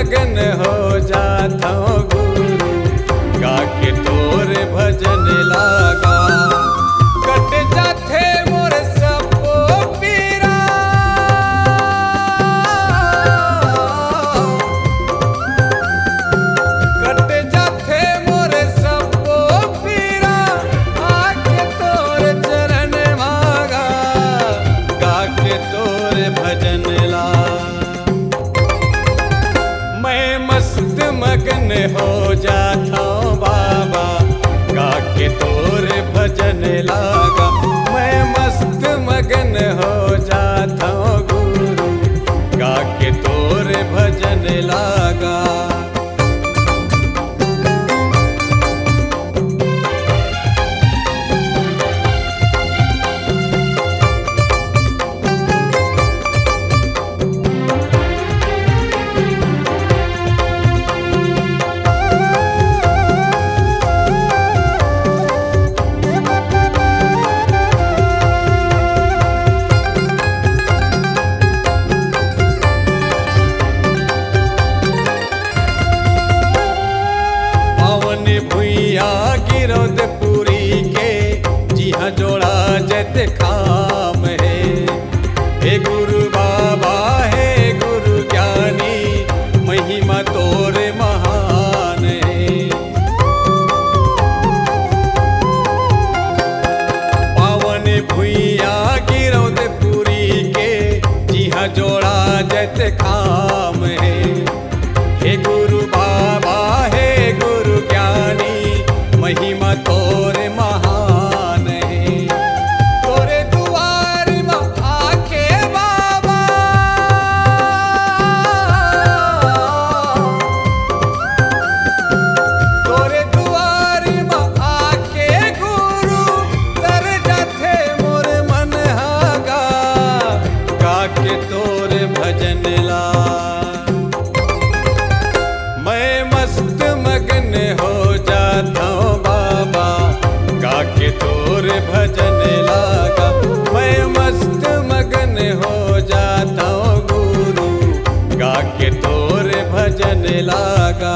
मगन हो जाता हूँ गुरु, गा के तोर भजन लागा। कट जाते मोर सबो पीरा, कट जाते मोर सबो पीरा, आके तोर चरण मागा, गा के तोर भजन ला। मैं मस्त मगन हो जाता हूँ बाबा, गा के तोर भजन लागा। मैं मस्त मगन हो जाता हूँ गुरु, गा के तोर भजन लागा। गिरौदपुरी के जिहा जोड़ा जत काम है। हे गुरु बाबा हे गुरु ज्ञानी, महिमा तोर महान है। पावन भुइया गिरौदपुरी के जिहा जोड़ा जत काम है। हे गुरु बाबा हे गुरु ज्ञानी, महिमा तोर महान है। तोरे दुआर में आके बाबा, तोरे दुआर में आके गुरु, तर जाते मोर मन हागा, गा के तोर भजन ला। मैं मस्त मगन हो जाता हूँ बाबा, गा के तोर भजन लागा। मैं मस्त मगन हो जाता हूँ गुरु, गा के तोर भजन लागा।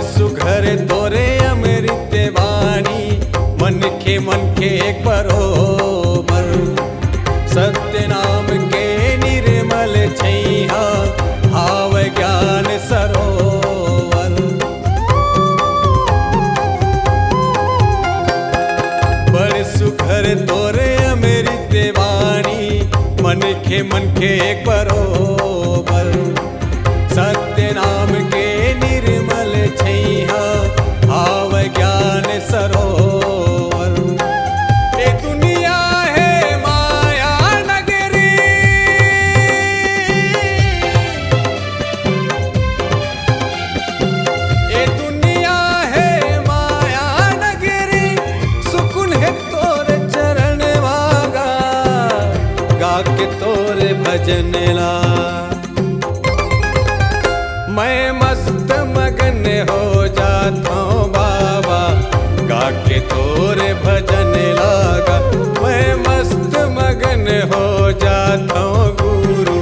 सुघर तोरे अमृत वाणी, मन के एक बरोबर। सत्य नाम के निर्मल छैया, भाव ज्ञान सरोवर। बड़ सुघर तोरे अमृत वाणी, मन के एक बरोबर। सत्य नाम के निर्मल छैया, भाव ज्ञान सरोवर। ये दुनिया है माया नगरी, ये दुनिया है माया नगरी, सुकून है तोर चरण वागा, गा के तोर भजन ला। मैं मस्त मगन हो जाता हूँ बाबा, गा के तोर भजन लागा। मैं मस्त मगन हो जाता हूँ गुरु,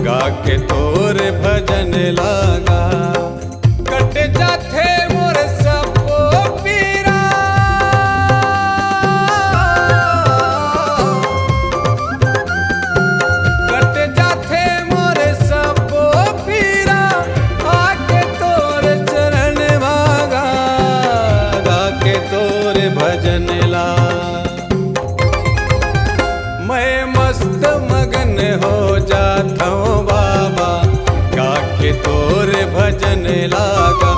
गा के तोर भजन लागा। कट जाते मोर सबो पीरा, कट जाते मोर सबो पीरा, आके तोर चरण मागा, गा के तोर भजन ला। मैं मस्त मगन हो जाता हूँ बाबा, गा के तोर भजन लागा।